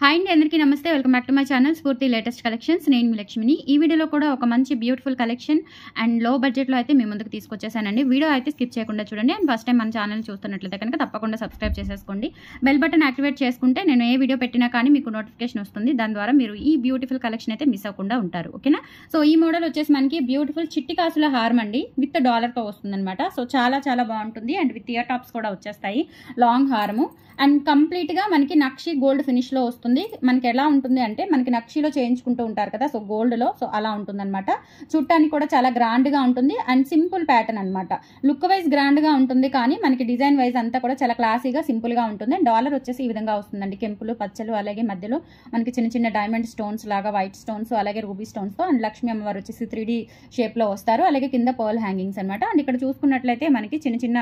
Hi అండి, అందరికీ నమస్తే. Welcome back to my channel స్ఫూర్తి లేటెస్ట్ కలెక్షన్స్. నేను మీ లక్ష్మిని. ఈ వీడియోలో కూడా ఒక మంచి బ్యూటిఫుల్ కలెక్షన్ అండ్ లో బడ్జెట్లో అయితే మీ ముందుకు తీసుకొచ్చేసానండి. వీడియో అయితే స్కిప్ చేయకుండా చూడండి. అండ్ ఫస్ట్ టైం మన ఛానల్ చూస్తున్నట్లయితే కనుక తప్పకుండా సబ్స్క్రైబ్ చేసేసుకోండి. బెల్ బటన్ యాక్టివేట్ చేసుకుంటే నేను ఏ వీడియో పెట్టినా కానీ మీకు నోటిఫికేషన్ వస్తుంది. దాని ద్వారా మీరు ఈ బ్యూటిఫుల్ కలెక్షన్ అయితే మిస్ అవ్వకుండా ఉంటారు. ఓకేనా? సో ఈ మోడల్ వచ్చేసి మనకి బ్యూటిఫుల్ చిట్టి కాసుల హారం అండి, విత్ డాలర్తో వస్తుందన్నమాట. సో చాలా చాలా బాగుంటుంది. అండ్ విత్ ఇయర్ టాప్స్ కూడా వచ్చేస్తాయి. లాంగ్ హారము అండ్ కంప్లీట్గా మనకి నక్షి గోల్డ్ ఫినిష్లో వస్తుంది. మనకి ఎలా ఉంటుంది అంటే మనకి నక్షిలో చేయించుకుంటూ ఉంటారు కదా, సో గోల్డ్లో, సో అలా ఉంటుంది అనమాట. చూడటానికి కూడా చాలా గ్రాండ్గా ఉంటుంది అండ్ సింపుల్ ప్యాటర్న్ అనమాట. లుక్ వైజ్ గ్రాండ్గా ఉంటుంది కానీ మనకి డిజైన్ వైజ్ అంతా కూడా చాలా క్లాసీగా సింపుల్గా ఉంటుంది. అండ్ డాలర్ వచ్చేసి ఈ విధంగా వస్తుందండి. కెంపులు పచ్చలు అలాగే మధ్యలో మనకి చిన్న చిన్న డైమండ్ స్టోన్స్ లాగా వైట్ స్టోన్స్ అలాగే రూబీ స్టోన్స్తో అండ్ లక్ష్మీ అమ్మవారు వచ్చేసి 3D షేప్లో వస్తారు. అలాగే కింద పర్ల్ హ్యాంగింగ్స్ అనమాట. అండ్ ఇక్కడ చూసుకున్నట్లయితే మనకి చిన్న చిన్న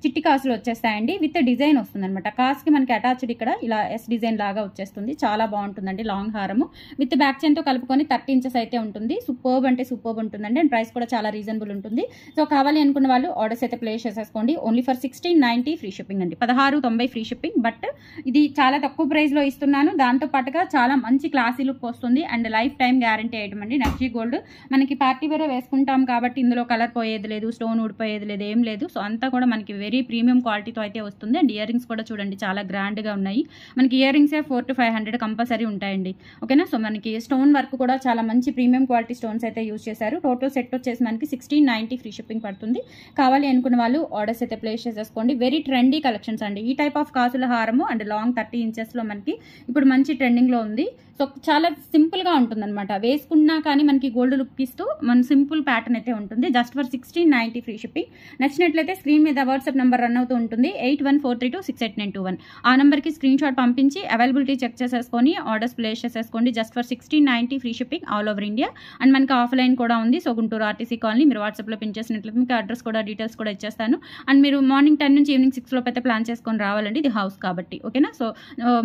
చిట్టి కాసులు వచ్చేస్తాయండి. విత్ డిజైన్ వస్తుంది అనమాట. కాస్కి మనకి అటాచ్డ్ ఇక్కడ ఇలా ఎస్ డిజైన్ లాగా వచ్చేస్తుంది. చాలా బాగుంటుందండి. లాంగ్ హారము విత్ బ్యాక్ చైన్ తో కలుపుకొని 30 ఇంచెస్ అయితే ఉంటుంది. సూపర్బ్ అంటే సూపర్బ్ ఉంటుందండి. అండ్ ప్రైస్ కూడా చాలా రీజనబుల్ ఉంటుంది. సో కావాలి అనుకున్న వాళ్ళు ఆర్డర్స్ అయితే ప్లేస్ చేసేసుకోండి. ఓన్లీ ఫర్ 1690 ఫ్రీ షిప్పింగ్ అండి. 1690 ఫ్రీ షిప్పింగ్. బట్ ఇది చాలా తక్కువ ప్రైస్ లో ఇస్తున్నాను. దాంతో పాటుగా చాలా మంచి క్లాసీ లుక్ వస్తుంది and life time guarantee item అండి. నక్షి గోల్డ్ మనకి పార్టీ వేరే వేసుకుంటాం కాబట్టి ఇందులో కలర్ పోయేది లేదు, స్టోన్ ఊడిపోయేది లేదు, ఏం లేదు. సో అంతా కూడా మనకి వెరీ ప్రీమియం క్వాలిటీతో అయితే వస్తుంది. అండ్ ఇయర్ రింగ్స్ కూడా చూడండి చాలా గ్రాండ్ గా ఉన్నాయి. మనకి ఇయర్ రింగ్సే 400 to 500 కంపల్సరీ ఉంటాయండి. ఓకేనా? సో మనకి స్టోన్ వర్క్ కూడా చాలా మంచి ప్రీమియం క్వాలిటీ స్టోన్స్ అయితే యూజ్ చేశారు. టోటల్ సెట్ వచ్చేసి మనకి 1690 ఫ్రీ షిప్పింగ్ పడుతుంది. కావాలి అనుకున్న వాళ్ళు ఆర్డర్స్ అయితే ప్లేస్ చేసేసుకోండి. వెరీ ట్రెండీ కలెక్షన్స్ అండి. ఈ టైప్ ఆఫ్ కాసుల హారము అండ్ లాంగ్ 30 ఇంచెస్ లో మనకి ఇప్పుడు మంచి ట్రెండింగ్ లో ఉంది. సో చాలా సింపుల్ గా ఉంటుంది అనమాట. వేసుకున్నా కానీ మనకి గోల్డ్ లుక్ ఇస్తూ మన సింపుల్ ప్యాటర్న్ అయితే ఉంటుంది. Just for 1690 free shipping. నచ్చినట్లయితే స్క్రీన్ మీద వాట్సాప్ నెంబర్ రన్ అవుతూ ఉంటుంది. 8143268921. ఆ నెంబర్కి స్క్రీన్ షాట్ పంపించి అవైలబిలిటీ చెక్ చేసేసుకొని ఆర్డర్స్ ప్లేస్ చేసేసుకోండి. Just for 1690 free shipping all over India. And మనకి ఆఫ్లైన్ కూడా ఉంది. So Guntur RTC colony. మీరు వాట్సాప్లో పిన్ చేసినట్లయితే మీకు అడ్రస్ కూడా డీటెయిల్స్ కూడా ఇచ్చేస్తాను. అండ్ మీరు మార్నింగ్ 10 నుంచి ఈవినింగ్ 6 లోపు అయితే ప్లాన్ చేసుకొని రావాలండి. ఇది హౌస్ కాబట్టి. ఓకేనా? సో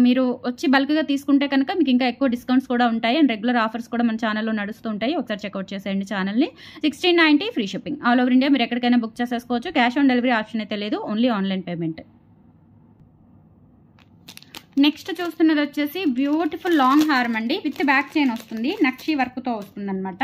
మీరు వచ్చి బల్క్గా తీసుకుంటే కనుక మీకు ఇంకా ఎక్కువ డిస్కౌంట్స్ కూడా ఉంటాయి. అండ్ రెగ్యులర్ ఆఫర్స్ కూడా మన ఛానల్లో నడుస్తూ ఉంటాయి. ఒకసారి చెక్అవుట్ చేసేయండి ఛానల్ని. 1690 free shipping all over India. మీరు ఎక్కడికైనా బుక్ చేసేసుకోవచ్చు. క్యాష్ ఆన్ డెలివరీ ఆప్షన్ అయితే లేదు, ఓన్లీ ఆన్లైన్ పేమెంట్. నెక్స్ట్ చూస్తున్నది వచ్చేసి బ్యూటిఫుల్ లాంగ్ హారం అండి, విత్ బ్యాక్ చైన్ వస్తుంది. నక్షి వర్క్తో వస్తుంది అనమాట.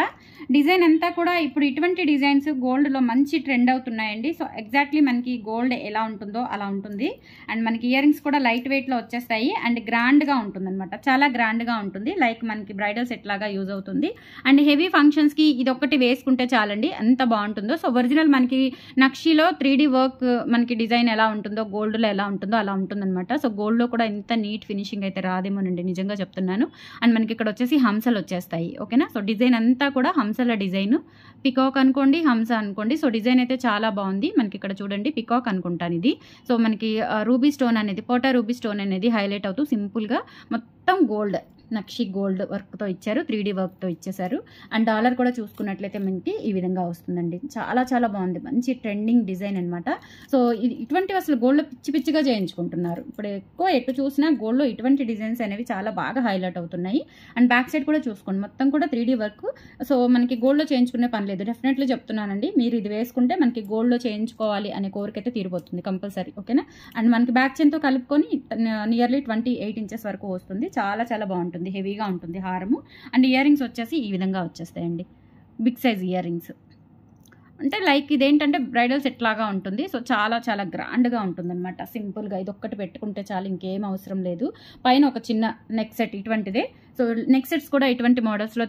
డిజైన్ అంతా కూడా ఇప్పుడు ఇటువంటి డిజైన్స్ గోల్డ్లో మంచి ట్రెండ్ అవుతున్నాయండి. సో ఎగ్జాక్ట్లీ మనకి గోల్డ్ ఎలా ఉంటుందో అలా ఉంటుంది. అండ్ మనకి ఇయర్ రింగ్స్ కూడా లైట్ వెయిట్లో వచ్చేస్తాయి అండ్ గ్రాండ్గా ఉంటుంది అనమాట. చాలా గ్రాండ్గా ఉంటుంది. లైక్ మనకి బ్రైడల్ సెట్ లాగా యూజ్ అవుతుంది. అండ్ హెవీ ఫంక్షన్స్కి ఇది ఒక్కటి వేసుకుంటే చాలండి, ఎంత బాగుంటుందో. సో ఒరిజినల్ మనకి నక్షిలో 3D వర్క్ మనకి డిజైన్ ఎలా ఉంటుందో గోల్డ్లో ఎలా ఉంటుందో అలా ఉంటుందన్నమాట. సో గోల్డ్లో కూడా ఇంత నీట్ ఫినిషింగ్ అయితే రాదేమోనండి, నిజంగా చెప్తున్నాను. అండ్ మనకి ఇక్కడ వచ్చేసి హంసలు వచ్చేస్తాయి. ఓకేనా? సో డిజైన్ అంతా కూడా హంసల డిజైన్. పికాక్ అనుకోండి, హంస అనుకోండి. సో డిజైన్ అయితే చాలా బాగుంది. మనకి ఇక్కడ చూడండి పికాక్ అనుకుంటాను ఇది. సో మనకి రూబీ స్టోన్ అనేది, పోటా రూబీ స్టోన్ అనేది హైలైట్ అవుతూ సింపుల్గా మొత్తం గోల్డ్ నక్షి గోల్డ్ వర్క్తో ఇచ్చారు. 3D వర్క్తో ఇచ్చేసారు. అండ్ డాలర్ కూడా చూసుకున్నట్లయితే మనకి ఈ విధంగా వస్తుందండి. చాలా చాలా బాగుంది. మంచి ట్రెండింగ్ డిజైన్ అనమాట. సో ఇటువంటివి అసలు గోల్డ్లో పిచ్చి పిచ్చిగా చేయించుకుంటున్నారు. ఇప్పుడు ఎక్కువ ఎటు చూసినా గోల్డ్లో ఇటువంటి డిజైన్స్ అనేవి చాలా బాగా హైలైట్ అవుతున్నాయి. అండ్ బ్యాక్ సైడ్ కూడా చూసుకోండి, మొత్తం కూడా 3D వర్క్. సో మనకి గోల్డ్లో చేయించుకునే పని లేదు. డెఫినెట్లీ చెప్తున్నానండి, మీరు ఇది వేసుకుంటే మనకి గోల్డ్లో చేయించుకోవాలి అనే కోరికైతే తీరిపోతుంది కంపల్సరీ. ఓకేనా? అండ్ మనకి బ్యాక్ చైన్తో కలుపుకొని నియర్లీ 28 ఇంచెస్ వరకు వస్తుంది. చాలా చాలా బాగుంటుంది. హెవీగా ఉంటుంది హారము. అండ్ ఇయర్ రింగ్స్ వచ్చేసి ఈ విధంగా వచ్చేస్తాయండి. బిగ్ సైజ్ ఇయర్ రింగ్స్ అంటే లైక్ ఇదేంటంటే బ్రైడల్ సెట్ లాగా ఉంటుంది. సో చాలా చాలా గ్రాండ్గా ఉంటుంది అనమాట. సింపుల్గా ఇది ఒక్కటి పెట్టుకుంటే చాలు, ఇంకేం అవసరం లేదు. పైన ఒక చిన్న నెక్ సెట్ ఇటువంటిదే. సో నెక్ సెట్స్ కూడా ఇటువంటి మోడల్స్లో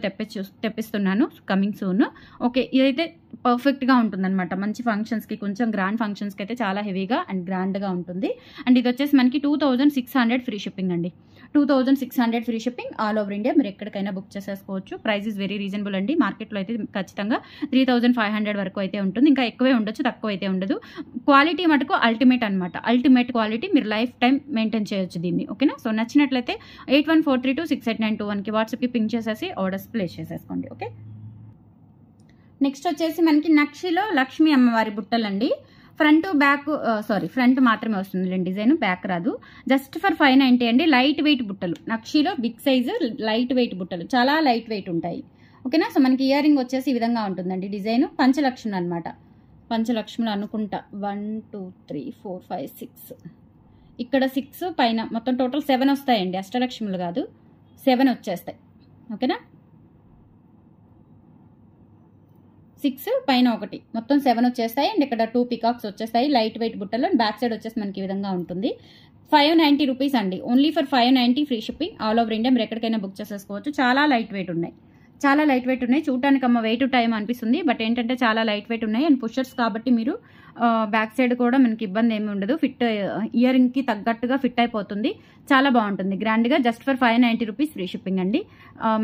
తెప్పిస్తున్నాను కమింగ్ సూన్. ఓకే, ఇదైతే పర్ఫెక్ట్గా ఉంటుందన్నమాట. మంచి ఫంక్షన్స్కి, కొంచెం గ్రాండ్ ఫంక్షన్స్కి అయితే చాలా హెవీగా అండ్ గ్రాండ్గా ఉంటుంది. అండ్ ఇది వచ్చేసి మనకి 2600 ఫ్రీ షిప్పింగ్ అండి. 2600 free shipping all over India. మీరు ఎక్కడికైనా బుక్ చేసేసుకోవచ్చు. ప్రైస్ ఇస్ వెరీ రీజనబుల్ అండి. మార్కెట్లో అయితే ఖచ్చితంగా 3500 వరకు అయితే ఉంటుంది. ఇంకా ఎక్కువే ఉండొచ్చు, తక్కువ అయితే ఉండదు. క్వాలిటీ మటుకు అల్టిమేట్ అనమాట. Ultimate quality. మీరు లైఫ్ టైం మెయింటైన్ చేయొచ్చు దీన్ని. ఓకేనా? సో నచ్చినట్లయితే 8143268921కి వాట్సాప్కి పింక్ చేసేసి ఆర్డర్స్ ప్లేస్ చేసేసుకోండి. ఓకే, నెక్స్ట్ వచ్చేసి మనకి నక్షిలో లక్ష్మీ అమ్మవారి బుట్టలండి. ఫ్రంట్ బ్యాక్ ఫ్రంట్ మాత్రమే వస్తుంది డిజైన్, బ్యాక్ రాదు. జస్ట్ ఫర్ 590 అండి. లైట్ వెయిట్ బుట్టలు, నక్షిలో బిగ్ సైజు లైట్ వెయిట్ బుట్టలు, చాలా లైట్ వెయిట్ ఉంటాయి. ఓకేనా? సో మనకి ఇయర్ రింగ్ వచ్చేసి ఈ విధంగా ఉంటుందండి. డిజైన్ పంచలక్ష్ములు అనమాట. పంచలక్ష్ములు అనుకుంటా. 1 2 3 4 5 6, ఇక్కడ 6 పైన మొత్తం టోటల్ 7 వస్తాయండి. అష్టలక్ష్ములు కాదు, 7 వచ్చేస్తాయి. ఓకేనా, 6 పైన 1 మొత్తం 7 వచ్చేస్తాయి. అండ్ ఇక్కడ 2 పికాక్స్ వచ్చేస్తాయి లైట్ వెయిట్ బుట్టలో. అండ్ బ్యాక్ సైడ్ వచ్చేసి మనకి ఈ విధంగా ఉంటుంది. 590 రూపీస్ అండి, only for 590 free shipping all over India. మీరు ఎక్కడికైనా బుక్ చేసేసుకోవచ్చు. చాలా లైట్ వెయిట్ ఉన్నాయి, చాలా లైట్ వెయిట్ ఉన్నాయి. చూడటానికి అమ్మ వెయిట్ టైం అనిపిస్తుంది, బట్ ఏంటంటే చాలా లైట్ వెయిట్ ఉన్నాయి. అండ్ పుషర్స్ కాబట్టి మీరు బ్యాక్ సైడ్ కూడా మనకి ఇబ్బంది ఏమి ఉండదు. ఫిట్ ఇయర్ రింగ్కి తగ్గట్టుగా ఫిట్ అయిపోతుంది. చాలా బాగుంటుంది గ్రాండ్గా. Just for 590 rupees free shipping అండి.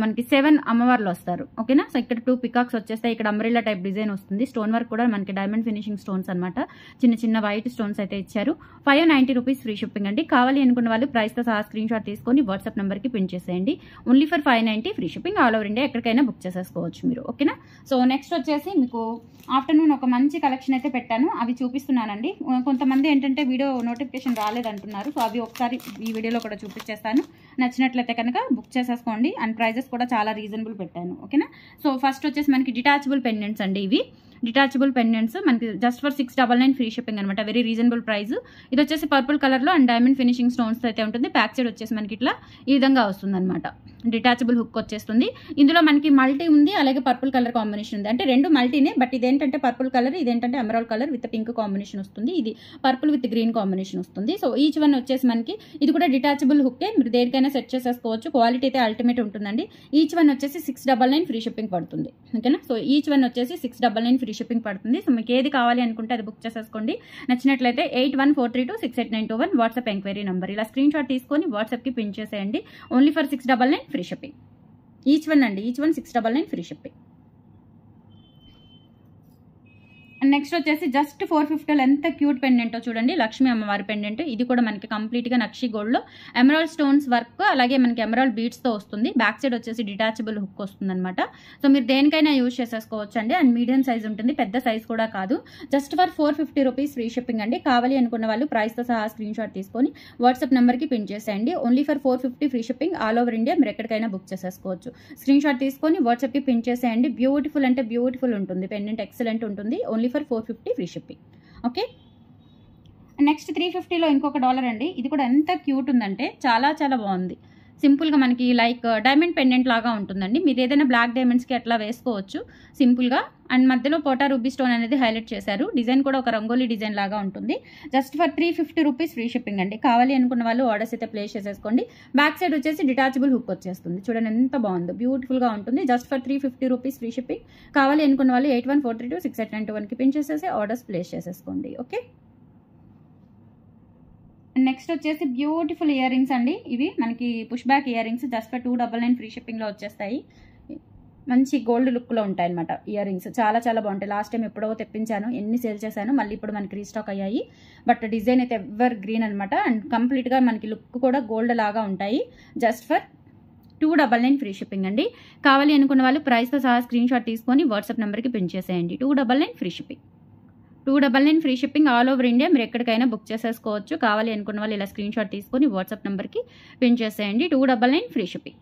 మనకి 7 అమ్మవార్లు వస్తారు. ఓకేనా, సో ఇక్కడ 2 పికాక్స్ వచ్చేస్తాయి. ఇక్కడ అంబ్రెల్లా టైప్ డిజైన్ వస్తుంది. స్టోన్ వర్క్ కూడా మనకి డైమండ్ ఫినిషింగ్ స్టోన్స్ అనమాట. చిన్న చిన్న వైట్ స్టోన్స్ అయితే ఇచ్చారు. 590 రూపీస్ ఫ్రీ షిప్పింగ్ అండి. కావాలి అనుకున్న వాళ్ళు ప్రైస్తో సహా స్క్రీన్ షాట్ తీసుకొని వాట్సాప్ నెంబర్కి పిన్ చేసేయండి. Only for 590 free shipping all over India. ఎక్కడికైనా బుక్ చేసేసుకోవచ్చు మీరు. ఓకేనా, సో నెక్స్ట్ వచ్చేసి మీకు ఆఫ్టర్నూన్ ఒక మంచి కలెక్షన్ అయితే పెట్టాను, అవి చూపిస్తున్నానండి. కొంతమంది ఏంటంటే వీడియో నోటిఫికేషన్ రాలేదంటున్నారు, సో అవి ఒకసారి ఈ వీడియోలో కూడా చూపించేస్తాను. నచ్చినట్లయితే కనుక బుక్ చేసేసుకోండి. అండ్ ప్రైజెస్ కూడా చాలా రీజనబుల్ పెట్టాను. ఓకేనా, సో ఫస్ట్ వచ్చేసి మనకి డిటాచబుల్ పెండెంట్స్ అండి. ఇవి డిటాచబుల్ పెండెంట్స్ మనకి జస్ట్ ఫర్ 699 ఫ్రీ షిప్పింగ్ అనమాట. Very reasonable price. ఇది వచ్చేసి పర్పుల్ కలర్లో అండ్ డైమండ్ ఫినిషింగ్ స్టోన్స్ అయితే ఉంటుంది. బ్యాక్ సైడ్ వచ్చేసి మనకి ఇట్లా ఈ విధంగా వస్తుంది అనమాట. డిటాచబుల్ హుక్ వచ్చేస్తుంది. ఇందులో మనకి మల్టీ ఉంది, అలాగే పర్పుల్ కలర్ కాంబినేషన్ ఉంది. అంటే రెండు మల్టీనే, బట్ ఇదేంటంటే పర్పుల్ కలర్, ఇదేంటంటే emerald colour with pink combination వస్తుంది. ఇది పర్పుల్ విత్ గ్రీన్ కాంబినేషన్ వస్తుంది. సో ఈచ్ వన్ వచ్చేసి మనకి ఇది కూడా డిటాచబుల్ హుక్కే, మీరు దేనికైనా సెట్ చేసేసుకోవచ్చు. క్వాలిటీ అయితే అల్టిమేట్ ఉంటుందండి. ఈచ్ వన్ వచ్చేసి 699 ఫ్రీ షిప్పింగ్ పడుతుంది. ఓకేనా, సో ఈచ్ వన్ వచ్చేసి 699 ఫ్రీ షిప్పింగ్ పడుతుంది. సో మీకు ఏది కావాలి అనుకుంటే అది బుక్ చేసేసుకోండి. నచ్చినట్లయితే 8143268921 వాట్సాప్ ఎంక్వైరీ నెంబర్. ఇలా స్క్రీన్ షాట్ తీసుకొని వాట్సాప్కి పిన్ చేసేయండి. Only for 699 free shipping. Each one అండి, each one 699 free shipping. Next వచ్చేసి జస్ట్ 450 ఎంత క్యూట్ పెండెంటో చూడండి, లక్ష్మీ అమ్మవారి పెండెంట్. ఇది కూడా మనకి కంప్లీట్గా నక్షి గోల్డ్లో ఎమరాల్డ్ స్టోన్స్ వర్క్, అలాగే మనకి ఎమరాల్డ్ బీడ్స్తో వస్తుంది. బ్యాక్ సైడ్ వచ్చేసి డిటాచబుల్ హుక్ వస్తుంది అనమాట. సో మీరు దేనికైనా యూజ్ చేసేసుకోవచ్చు అండి. అండ్ మీడియం సైజ్ ఉంటుంది, పెద్ద సైజ్ కూడా కాదు. Just for 450 rupees free shipping అండి. కావాలి అనుకున్న వాళ్ళు ప్రైస్తో సహా స్క్రీన్ షాట్ తీసుకొని వాట్సాప్ నెంబర్కి పిన్ చేసేయండి. Only for 450 free shipping all over India. మీరు ఎక్కడికైనా బుక్ చేసేసుకోవచ్చు. స్క్రీన్ షాట్ తీసుకొని వాట్సాప్కి పిన్ చేసేయండి. బ్యూటిఫుల్ అంటే బ్యూటిఫుల్ ఉంటుంది పెండెంట్, ఎక్సలెంట్ ఉంటుంది. Only for 450 free shipping. Okay, next 350లో ఇంకొక డాలర్ అండి. ఇది కూడా ఎంత క్యూట్ ఉందంటే చాలా చాలా బాగుంది. సింపుల్గా మనకి లైక్ డైమండ్ పెండెంట్ లాగా ఉంటుందండి. మీరు ఏదైనా బ్లాక్ డైమండ్స్కి అట్లా వేసుకోవచ్చు సింపుల్గా. అండ్ మధ్యలో పోటా రూబీ స్టోన్ అనేది హైలైట్ చేశారు. డిజైన్ కూడా ఒక రంగోలీ డిజైన్ లాగా ఉంటుంది. Just for 350 rupees free shipping అండి. కావాలి అనుకున్న వాళ్ళు ఆర్డర్స్ అయితే ప్లేస్ చేసేసుకోండి. బ్యాక్ సైడ్ వచ్చేసి డిటాచబుల్ హుక్ వచ్చేస్తుంది. చూడండి ఎంత బాగుందో, బ్యూటిఫుల్గా ఉంటుంది. Just for 350 rupees free shipping. కావాలి అనుకున్న వాళ్ళు 8143268921కి పిన్ చేసేసి ఆర్డర్స్ ప్లేస్ చేసేసుకోండి. ఓకే, నెక్స్ట్ వచ్చేసి బ్యూటిఫుల్ ఇయర్ రింగ్స్ అండి. ఇవి మనకి push back ear rings. Just for 299 free షిప్పింగ్లో వచ్చేస్తాయి. మంచి గోల్డ్ లుక్లో ఉంటాయి అనమాట ఇయర్ రింగ్స్. చాలా చాలా బాగుంటాయి. లాస్ట్ టైం ఎప్పుడో తెప్పించాను, ఎన్ని సేల్ చేశాను, మళ్ళీ ఇప్పుడు మనకి రీస్టాక్ అయ్యాయి. బట్ డిజైన్ అయితే ఎవర్ గ్రీన్ అనమాట. అండ్ కంప్లీట్గా మనకి లుక్ కూడా గోల్డ్ లాగా ఉంటాయి. జస్ట్ ఫర్ 299 ఫ్రీ షిప్పింగ్ అండి. కావాలి అనుకున్న వాళ్ళు ప్రైస్తో సహా స్క్రీన్ షాట్ తీసుకొని వాట్సాప్ నెంబర్కి పిన్ చేసేయండి. 299 free shipping. 299 free shipping all over India. మీరు ఎక్కడికైనా బుక్ చేసేసుకోవచ్చు. కావాలి అనుకున్న వాళ్ళు ఇలా స్క్రీన్ షాట్ తీసుకొని వాట్సాప్ నెంబర్కి పిన్ చేసేయండి. 299 ఫ్రీ షిప్పింగ్.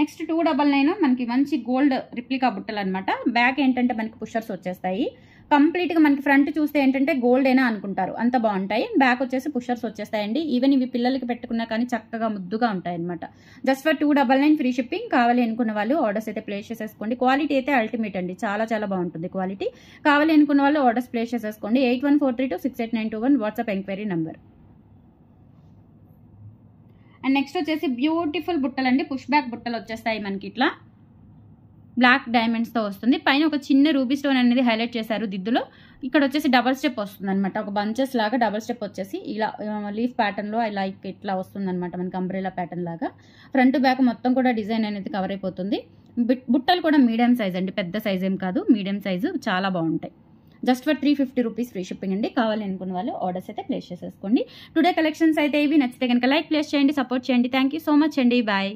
నెక్స్ట్ 299 మనకి మంచి గోల్డ్ రిప్లికా బుట్టలు అనమాట. బ్యాక్ ఏంటంటే మనకి పుషర్స్ వచ్చేస్తాయి. కంప్లీట్గా మనకి ఫ్రంట్ చూస్తే ఏంటంటే గోల్డ్ అయినా అనుకుంటారు, అంత బాగుంటాయి. బ్యాక్ వచ్చేసి పుషర్స్ వచ్చేస్తాయండి. ఈవెన్ ఇవి పిల్లలకి పెట్టుకున్నా కానీ చక్కగా ముద్దుగా ఉంటాయి అనమాట. Just for 299 free shipping. కావాలి అనుకున్న వాళ్ళు ఆర్డర్స్ అయితే ప్లేస్ చేసేసుకోండి. క్వాలిటీ అయితే అల్టిమేట్ అండి, చాలా చాలా బాగుంటుంది క్వాలిటీ. కావాలి అనుకున్న వాళ్ళు ఆర్డర్స్ ప్లేస్ చేసేసుకోండి. 8143268921 WhatsApp enquiry number. And next వచ్చేసి బ్యూటిఫుల్ బుట్టలు అండి. పుష్ బ్యాక్ బుట్టలు వచ్చేస్తాయి మనకి ఇట్లా బ్లాక్ డైమండ్స్తో వస్తుంది. పైన ఒక చిన్న రూబీ స్టోన్ అనేది హైలైట్ చేశారు దిద్దులో. ఇక్కడ వచ్చేసి డబల్ స్టెప్ వస్తుంది అనమాట. ఒక బంచెస్ లాగా డబల్ స్టెప్ వచ్చేసి ఇలా లీఫ్ ప్యాటర్న్లో లైక్ ఇట్లా వస్తుంది అనమాట మనకి అంబ్రెలా ప్యాటర్న్ లాగా. ఫ్రంట్ బ్యాక్ మొత్తం కూడా డిజైన్ అనేది కవర్ అయిపోతుంది. బుట్టలు కూడా మీడియం సైజ్ అండి, పెద్ద సైజ్ ఏం కాదు, మీడియం సైజు. చాలా బాగుంటాయి. Just for 350 rupees free shipping అండి. కావాలి అనుకున్న వాళ్ళు ఆర్డర్స్ అయితే ప్లేస్ చేసేసుకోండి. టుడే కలెక్షన్స్ అయితే ఇవి. నచ్చితే కనుక లైక్ ప్లేస్ చేయండి, సపోర్ట్ చేయండి. థ్యాంక్ యూ సో మచ్ అండి. బాయ్.